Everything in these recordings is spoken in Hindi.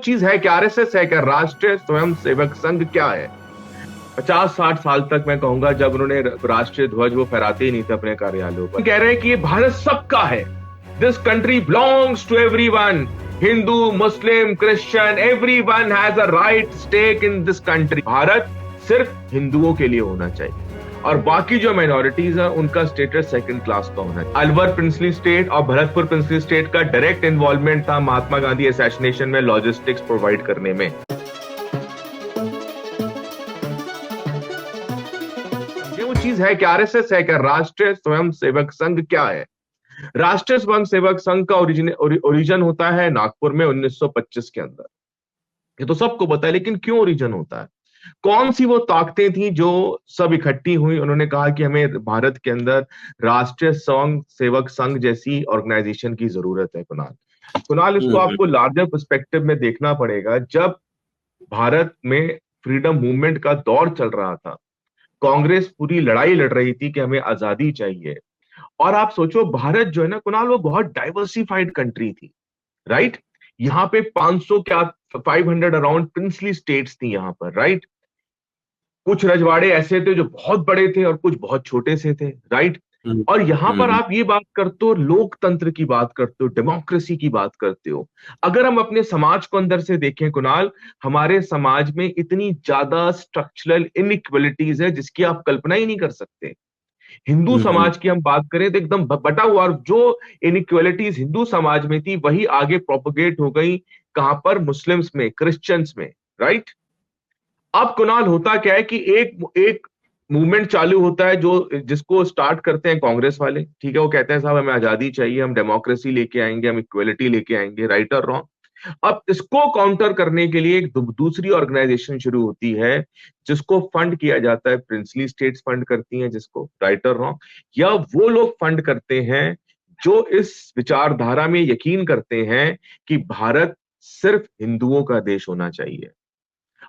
चीज है क्या? आरएसएस है क्या? राष्ट्रीय स्वयं सेवक संघ क्या है? 50-60 साल तक मैं कहूंगा जब उन्होंने राष्ट्रीय ध्वज वो फहराते ही नहीं थे अपने कार्यालयों पर। कह रहे हैं कि ये भारत सबका है, this country belongs to everyone, Hindu Muslim Christian, everyone has a right stake in this country. Bharat सिर्फ हिंदुओं के लिए होना चाहिए और बाकी जो माइनॉरिटीज है उनका स्टेटस सेकंड क्लास का होना चाहिए। अलवर प्रिंसली स्टेट और भरतपुर प्रिंसली स्टेट का डायरेक्ट इन्वॉल्वमेंट था महात्मा गांधी असैसिनेशन में, लॉजिस्टिक्स प्रोवाइड करने में। ये वो चीज है क्या? आरएसएस है क्या? राष्ट्रीय स्वयं सेवक संघ क्या है? राष्ट्रीय स्वयं सेवक संघ का ओरिजिन होता है नागपुर में 1925 के अंदर। ये तो सबको पता है, लेकिन क्यों ओरिजिन होता है? कौन सी वो ताकतें थी जो सब इकट्ठी हुई? उन्होंने कहा कि हमें भारत के अंदर राष्ट्रीय स्वयं सेवक संघ जैसी ऑर्गेनाइजेशन की जरूरत है। कुणाल कुणाल इसको आपको लार्जर पर्सपेक्टिव में देखना पड़ेगा। जब भारत में फ्रीडम मूवमेंट का दौर चल रहा था, कांग्रेस पूरी लड़ाई लड़ रही थी कि हमें आजादी चाहिए। और आप सोचो, भारत जो है ना कुणाल, वो बहुत डाइवर्सिफाइड कंट्री थी, राइट? यहाँ पे 500 क्या 500 अराउंड प्रिंसली स्टेट्स थी यहाँ पर, राइट? कुछ रजवाड़े ऐसे थे जो बहुत बड़े थे और कुछ बहुत छोटे से थे, राइट? और यहां पर आप ये बात करते हो, लोकतंत्र की बात करते हो, डेमोक्रेसी की बात करते हो। अगर हम अपने समाज को अंदर से देखें कुणाल, हमारे समाज में इतनी ज्यादा स्ट्रक्चरल इनइक्वलिटीज है जिसकी आप कल्पना ही नहीं कर सकते। हिंदू समाज की हम बात करें तो एकदम बटा हुआ, और जो इनइक्वलिटीज हिंदू समाज में थी वही आगे प्रोपोगेट हो गई कहां पर? मुस्लिम्स में, क्रिश्चियंस में, राइट? अब कुणाल होता क्या है कि एक एक मूवमेंट चालू होता है जो जिसको स्टार्ट करते हैं कांग्रेस वाले, ठीक है? वो कहते हैं साहब हमें आजादी चाहिए, हम डेमोक्रेसी लेके आएंगे, हम इक्वलिटी लेके आएंगे, राइट और रॉन्ग। अब इसको काउंटर करने के लिए एक दूसरी ऑर्गेनाइजेशन शुरू होती है जिसको फंड किया जाता है, प्रिंसली स्टेट्स फंड करती हैं जिसको, राइट और रॉन्ग, या वो लोग फंड करते हैं जो इस विचारधारा में यकीन करते हैं कि भारत सिर्फ हिंदुओं का देश होना चाहिए।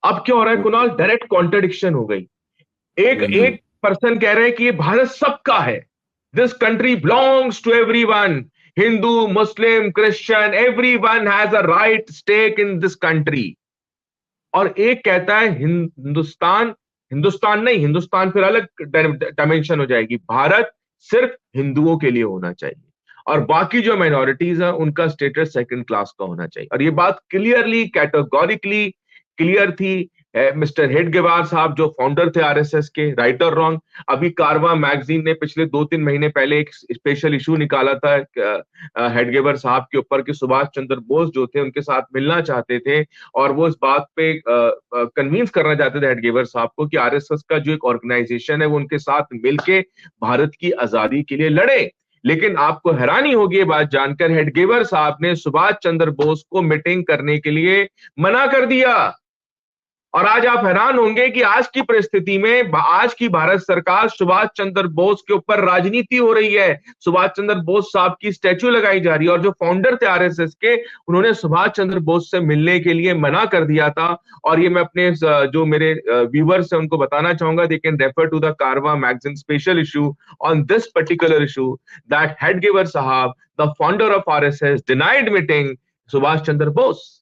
अब क्या हो रहा है कुणाल? डायरेक्ट कॉन्ट्रडिक्शन हो गई। एक एक पर्सन कह रहे हैं कि ये भारत सबका है, this country belongs to everyone, Hindu Muslim Christian, everyone has a right stake in this country. और एक कहता है हिंदुस्तान, हिंदुस्तान नहीं, हिंदुस्तान फिर अलग डायमेंशन हो जाएगी, भारत सिर्फ हिंदुओं के लिए होना चाहिए और बाकी जो माइनॉरिटीज है उनका स्टेटस सेकंड क्लास का होना चाहिए। और ये बात क्लियरली कैटेगोरिकली क्लियर थी। मिस्टर हेडगेवार साहब जो फाउंडर थे आरएसएस के, राइट और रॉन्ग, अभी कारवा मैगजीन ने पिछले 2-3 महीने पहले एक स्पेशल इशू निकाला था हेडगेवार साहब के ऊपर कि सुभाष चंद्र बोस जो थे उनके साथ मिलना चाहते थे और वो इस बात पे कन्विंस करना चाहते थे हेडगेवार साहब को कि आरएसएस का जो एक ऑर्गेनाइजेशन है वो उनके साथ मिलके भारत की आजादी के लिए लड़े। लेकिन आपको हैरानी होगी ये बात जानकर, हेडगेवार साहब ने सुभाष चंद्र बोस को मीटिंग करने के लिए मना कर दिया। और आज आप हैरान होंगे कि आज की परिस्थिति में आज की भारत सरकार, सुभाष चंद्र बोस के ऊपर राजनीति हो रही है, सुभाष चंद्र बोस साहब की स्टैच्यू लगाई जा रही है। और जो फाउंडर थे आरएसएस के, उन्होंने सुभाष चंद्र बोस से मिलने के लिए मना कर दिया था। और ये मैं अपने जो मेरे व्यूवर्स हैं उनको बताना चाहूंगा, they can refer to the Caravan magazine special issue on this particular issue that Hedgewar sahab, the founder of RSS, denied meeting Subhash Chandra Bose.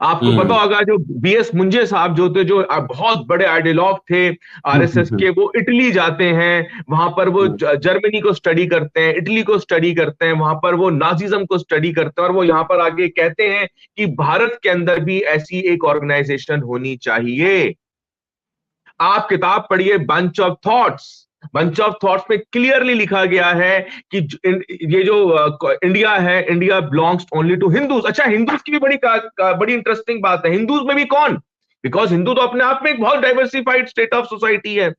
आपको पता होगा जो बीएस मुंजे साहब जो थे, जो बहुत बड़े आइडियोलॉग थे आरएसएस के, वो इटली जाते हैं, वहां पर वो जर्मनी को स्टडी करते हैं, इटली को स्टडी करते हैं, वहां पर वो नाजिज्म को स्टडी करते हैं और वो यहाँ पर आगे कहते हैं कि भारत के अंदर भी ऐसी एक ऑर्गेनाइजेशन होनी चाहिए। आप किताब पढ़िए bunch of thoughts, bunch of thoughts में क्लियरली लिखा गया है कि ये जो इंडिया है, India belongs only to Hindus. अच्छा, हिंदूज की भी बड़ी इंटरेस्टिंग बात है। हिंदूज में भी कौन? बिकॉज हिंदू तो अपने आप में एक बहुत डाइवर्सिफाइड स्टेट ऑफ सोसाइटी है।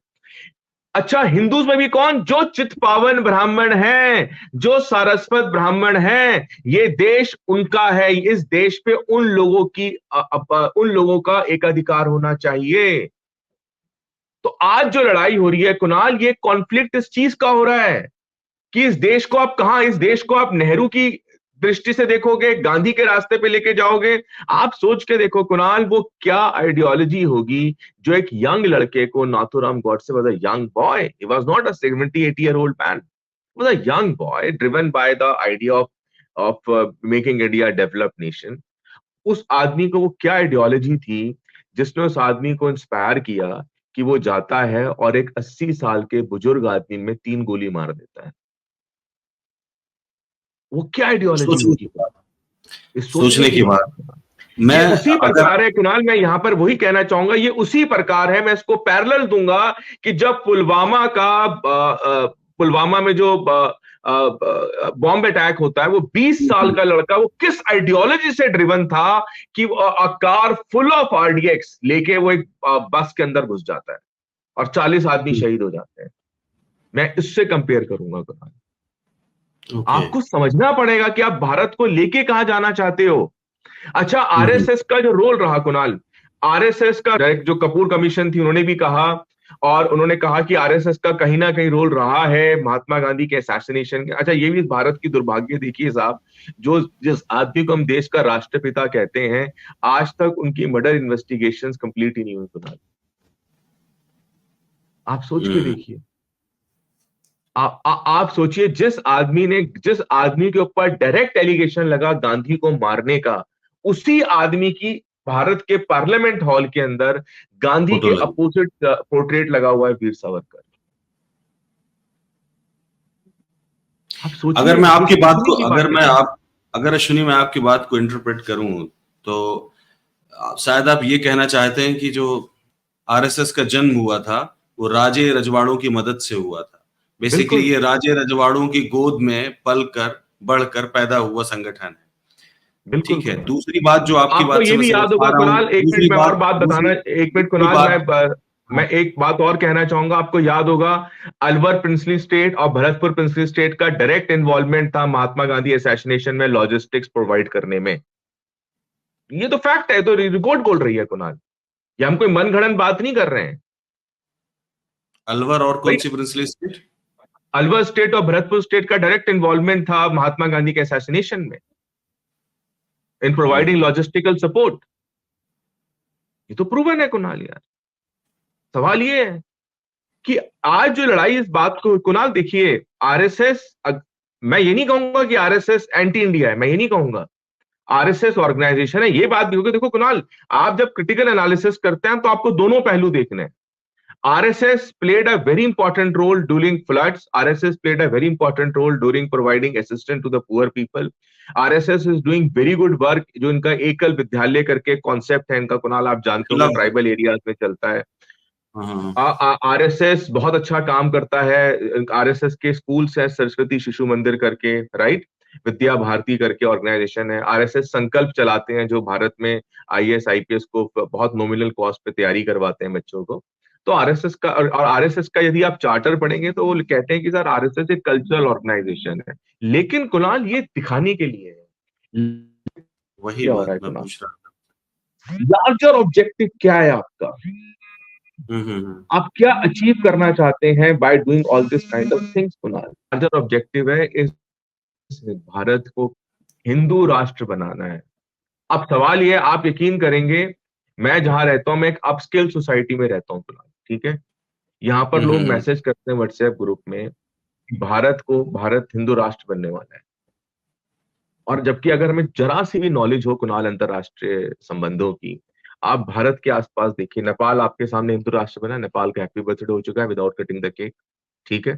अच्छा, हिंदूज में भी कौन? जो चित्पावन ब्राह्मण हैं, जो सारस्वत ब्राह्मण हैं, ये देश उनका है, इस देश पे उन लोगों की उन लोगों का एक अधिकार होना चाहिए। तो आज जो लड़ाई हो रही है कुणाल, ये कॉन्फ्लिक्ट इस चीज का हो रहा है कि इस देश को आप कहां, इस देश को आप नेहरू की दृष्टि से देखोगे, गांधी के रास्ते पे लेके जाओगे? आप सोच के देखो कुणाल, वो क्या आइडियोलॉजी होगी जो एक यंग लड़के को, Nathuram Godse was a young boy, he was not a 70-80 year old man, he was a young boy driven by the idea of making India a developed nation। उस आदमी को वो क्या आइडियोलॉजी थी जिसने उस आदमी को इंस्पायर किया कि वो जाता है और एक 80 साल के बुजुर्ग आदमी में 3 गोली मार देता है? वो क्या आइडियोलॉजी सोचने होगी? की बात, ये सोचने सोचने की की बात बात। है। ये मैं उसी अगर प्रकार है कुणाल, मैं यहां पर वही कहना चाहूंगा, ये उसी प्रकार है। मैं इसको पैरेलल दूंगा कि जब पुलवामा में जो बॉम्ब अटैक होता है, वो 20 साल का लड़का वो किस आइडियोलॉजी से ड्रिवन था कि a car full of RDX लेके वो एक बस के अंदर घुस जाता है और 40 आदमी शहीद हो जाते हैं। मैं इससे कंपेयर करूंगा कुणाल। ओके। आपको समझना पड़ेगा कि आप भारत को लेके कहां जाना चाहते हो। अच्छा, हम्म। आरएसएस का जो रोल रहा कुणाल, आरएसएस का जो कपूर कमीशन थी उन्होंने भी कहा, और उन्होंने कहा कि आरएसएस का कहीं ना कहीं रोल रहा है महात्मा गांधी के असैसिनेशन के। अच्छा, ये भी भारत की दुर्भाग्य देखिए साहब, जो जिस आदमी को हम देश का राष्ट्रपिता कहते हैं, आज तक उनकी मर्डर इन्वेस्टिगेशंस कंप्लीट ही नहीं हुई कुणाल। आप सोच के हम्म। देखिए। आप सोचिए, जिस आदमी के ऊपर डायरेक्ट एलिगेशन लगा गांधी को मारने का, उसी आदमी की भारत के पार्लियामेंट हॉल के अंदर गांधी फोटो के लगी। अपोजिट पोर्ट्रेट लगा हुआ है, वीर सावरकर। आप अगर सोचिए, मैं ये आपकी बात को सोचने की अगर बात मैं है। आप अगर अश्विनी मैं आपकी बात को इंटरप्रेट करूं तो शायद आप ये कहना चाहते हैं कि जो आरएसएस का जन्म हुआ था वो राजे रजवाड़ों की मदद से हुआ था। बेसिकली बिल्कुल ये राजे रजवाड़ों की गोद में पलकर बढ़कर पैदा हुआ संगठन है। बिल्कुल ठीक है। कुणाल। दूसरी बात जो आपकी आपको बात से ये मैं भी समझ याद पा होगा रहा हूँ, कुणाल, एक मिनट दूसरी मैं और बात बात बताना, दूसरी एक मिनट दूसरी कुणाल, बात मैं हाँ। एक बात और कहना चाहूंगा। आपको याद होगा, अलवर प्रिंसली स्टेट और भरतपुर प्रिंसली स्टेट का डायरेक्ट इन्वॉल्वमेंट था महात्मा गांधी असैसिनेशन में, लॉजिस्टिक्स प्रोवाइड करने में। ये तो फैक्ट है, तो रिपोर्ट बोल रही है कुणाल। ये हम कोई मनगढ़ंत बात नहीं कर रहे हैं अलवर और कौन भाई। सी प्रिंसली स्टेट? अलवर स्टेट और भरतपुर स्टेट का डायरेक्ट इन्वॉल्वमेंट था महात्मा गांधी के असैसिनेशन में, in providing hmm. Logistical support. ये तो प्रूवन है कुणाल यार। सवाल ये है कि आज जो लड़ाई, इस बात को कुणाल देखिए, आरएसएस, मैं ये नहीं कहूंगा कि आरएसएस एंटी इंडिया है, मैं ये नहीं कहूंगा। आरएसएस ऑर्गेनाइजेशन है, ये बात भी होगी। देखो कुणाल, आप जब क्रिटिकल एनालिसिस करते हैं तो आपको दोनों पहलू देखने हैं। RSS played a very important role during floods. RSS played a very important role during providing assistance to the poor people. RSS is doing very good work। जो इनका एकल विद्यालय करके कॉन्सेप्ट है इनका कुणाल, आप जानते होंगे, खिलाफ। ट्राइबल एरियाज में चलता है। हाँ हाँ। आरएसएस बहुत अच्छा काम करता है। आरएसएस के स्कूल्स है, सरस्वती शिशु मंदिर करके, राइट, विद्या भारती करके ऑर्गेनाइजेशन है। आरएसएस संकल्प चलाते हैं, जो भारत में आईएएस आईपीएस को बहुत नॉमिनल कॉस्ट पे तैयारी करवाते हैं बच्चों को। तो आरएसएस का, और आरएसएस का यदि आप चार्टर पढ़ेंगे तो वो कहते हैं कि सर आरएसएस एक कल्चरल ऑर्गेनाइजेशन है। लेकिन कुणाल, ये दिखाने के लिए है। वही क्या हो रहा बात है मैं कुणाल? पूछ रहा था। लार्जर ऑब्जेक्टिव क्या है आपका? हम्म। आप क्या अचीव करना चाहते हैं by doing all this kind of things Kunal? Larger objective है इस भारत को हिंदू राष्ट्र बनाना है। अब सवाल ये है, आप यकीन करेंगे, मैं जहां रहता हूं, मैं एक अपस्केल सोसाइटी में रहता हूं कुणाल, ठीक है। यहां पर लोग हम्म। मैसेज करते हैं व्हाट्सएप ग्रुप में कि भारत हिंदू राष्ट्र बनने वाला है। और जबकि अगर हमें जरा सी भी नॉलेज हो कुणाल अंतरराष्ट्रीय संबंधों की, आप भारत के आसपास देखिए, नेपाल आपके सामने हिंदू राष्ट्र बना, नेपाल का हैप्पी बर्थडे हो चुका है विदाउट कटिंग द केक, ठीक है।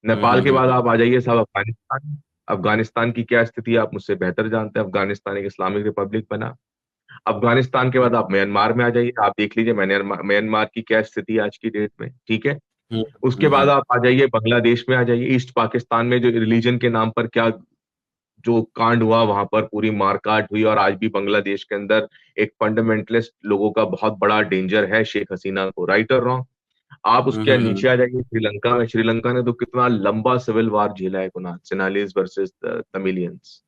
नेपाल के बाद हम्म। आप आ जाइए साहब अफगानिस्तान। अफगानिस्तान की क्या स्थिति है आप मुझसे बेहतर जानते हैं, अफगानिस्तान एक इस्लामिक रिपब्लिक बना। अफगानिस्तान के बाद आप म्यांमार में आ जाइए, आप देख लीजिए म्यांमार की क्या स्थिति है आज की डेट में, ठीक है। उसके बाद आप आ जाइए बांग्लादेश में, आ जाइए ईस्ट पाकिस्तान में, जो रिलीजन के नाम पर क्या जो कांड हुआ, वहां पर पूरी मारकाट हुई, और आज भी बांग्लादेश के अंदर एक फंडामेंटलिस्ट लोगों का बहुत बड़ा डेंजर है, शेख हसीना को, राइट और रॉन्ग। आप उसके नीचे आ जाइए श्रीलंका में, श्रीलंका ने तो कितना लंबा सिविल वार झेला है कुनाल, सिनालीज वर्सेस तमिलियंस।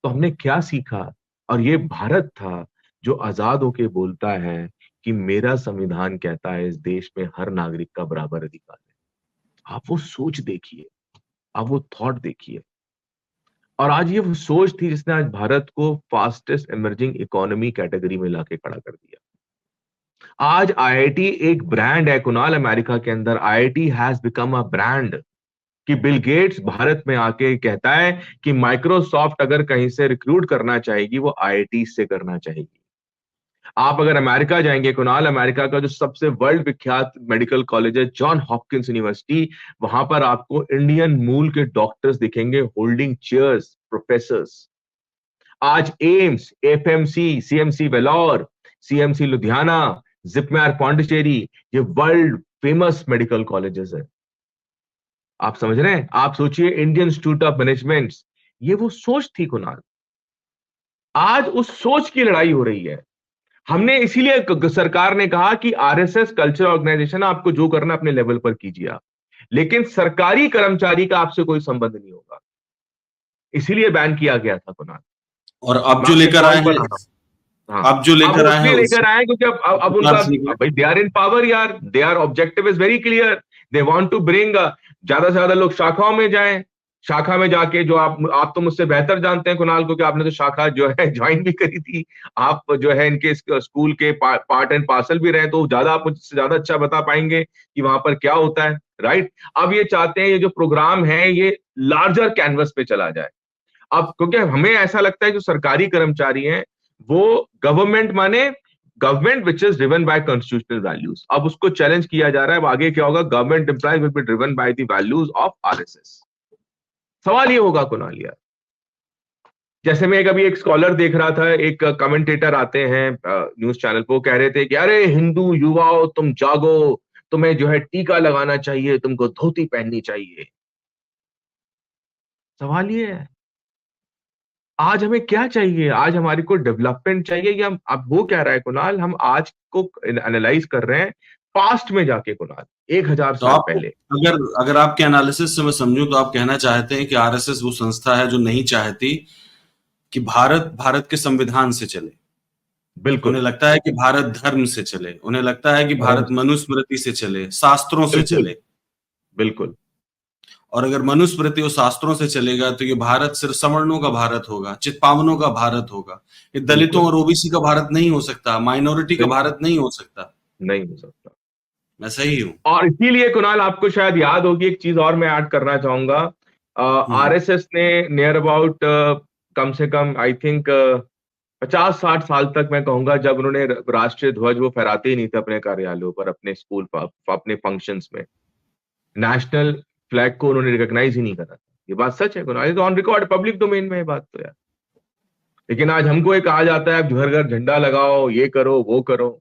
तो हमने क्या सीखा? और ये भारत था जो आजाद होके बोलता है कि मेरा संविधान कहता है इस देश में हर नागरिक का बराबर अधिकार है। आप वो सोच देखिए, आप वो थॉट देखिए। और आज ये वो सोच थी जिसने आज भारत को फास्टेस्ट इमर्जिंग इकोनॉमी कैटेगरी में लाके खड़ा कर दिया। आज आईआईटी एक ब्रांड है कुणाल, अमेरिका के अंदर IIT has become a brand. कि बिल गेट्स भारत में आके कहता है कि माइक्रोसॉफ्ट अगर कहीं से रिक्रूट करना चाहेगी वो आईआईटी से करना चाहेगी। आप अगर अमेरिका जाएंगे कुणाल, अमेरिका का जो सबसे वर्ल्ड विख्यात मेडिकल कॉलेज है जॉन हॉपकिंस यूनिवर्सिटी, वहां पर आपको इंडियन मूल के डॉक्टर्स दिखेंगे होल्डिंग चेयर्स, प्रोफेसर्स। आज AIIMS, FMC, CMC Vellore, CMC Ludhiana, JIPMER Pondicherry, ये वर्ल्ड फेमस मेडिकल कॉलेजेस है। आप समझ रहे हैं? आप सोचिए इंडियन इंस्टीट्यूट ऑफ मैनेजमेंट, ये वो सोच थी कुणाल। आज उस सोच की लड़ाई हो रही है। हमने इसीलिए सरकार ने कहा कि आरएसएस कल्चर ऑर्गेनाइजेशन, आपको जो करना अपने लेवल पर कीजिए आप, लेकिन सरकारी कर्मचारी का आपसे कोई संबंध नहीं होगा। इसीलिए बैन किया गया था कुणाल। और अब मैं जो आपके लेकर आए पॉइंट पर आ हैं, रहा हूँ। हाँ, अब जो अब लेकर वो आए हैं इसलिए उस लेकर आए क्योंकि अब विचार उनका, से लेकर भाई दे आर इन पावर यार, they are objective is very clear. They want to bring ज्यादा से ज्यादा लोग शाखाओं में जाएं, शाखा में जाके जो आप तो मुझसे बेहतर जानते हैं कुणाल को, कि आपने तो शाखा जो है ज्वाइन भी करी थी। आप जो है इनके स्कूल के पार्ट एंड पार्सल भी रहे, तो ज्यादा आप मुझसे ज्यादा अच्छा बता पाएंगे कि वहां पर क्या होता है, राइट। अब ये चाहते हैं ये जो प्रोग्राम है ये लार्जर कैनवस पे चला जाए। अब क्योंकि हमें ऐसा लगता है जो सरकारी कर्मचारी हैं वो गवर्नमेंट माने government which is driven by constitutional values. अब उसको चैलेंज किया जा रहा है, अब आगे क्या होगा, government employees will be driven by the values of RSS. सवाल ये होगा कुणाल यार, जैसे मैं कभी एक स्कॉलर देख रहा था, एक कमेंटेटर आते हैं न्यूज चैनल पे, वो कह रहे थे कि अरे हिंदू युवाओं तुम जागो, तुम्हें जो है टीका लगाना चाहिए, तुमको धोती पहननी चाहिए। सवाल ये है, आज हमें क्या चाहिए? आज हमारी को डेवलपमेंट चाहिए या अब वो कह रहा है कुणाल, हम आज को एनालाइज कर रहे हैं पास्ट में जाके कुणाल, 1000 तो साल आप, पहले। अगर अगर आपके एनालिसिस से मैं समझूं तो आप कहना चाहते हैं कि आरएसएस वो संस्था है जो नहीं चाहती कि भारत भारत के संविधान से चले। बिल्कुल। उन्हें लगता है कि भारत धर्म से चले, उन्हें लगता है कि धर्म भारत से। मनुस्मृति से चले, शास्त्रों से बिल्कुल। चले। बिल्कुल। और अगर मनुस्मृति और शास्त्रों से चलेगा तो ये भारत सिर्फ सवर्णों का भारत होगा, चित्पावनों का भारत होगा। ये दलितों बिल्कुल। और ओबीसी का भारत नहीं हो सकता, माइनॉरिटी का बिल्कुल भारत नहीं हो सकता। नहीं हो सकता। मैं सही हूं? और इसीलिए कुणाल आपको शायद याद होगी एक चीज और मैं ऐड करना चाहूंगा। हम्म। आरएसएस ने नियर अबाउट कम से कम आई थिंक 50-60 साल तक मैं कहूंगा, जब उन्होंने राष्ट्रीय ध्वज वो फहराते ही नहीं थे अपने कार्यालयों पर, अपने स्कूल पर, अपने फंक्शंस में नेशनल फ्लैग को उन्होंने रिकॉग्नाइज ही नहीं करा था। ये बात सच है कुणाल, ये तो ऑन रिकॉर्ड पब्लिक डोमेन में है बात तो यार। लेकिन आज हमको एक कहा जाता है आप घर घर झंडा लगाओ, ये करो वो करो।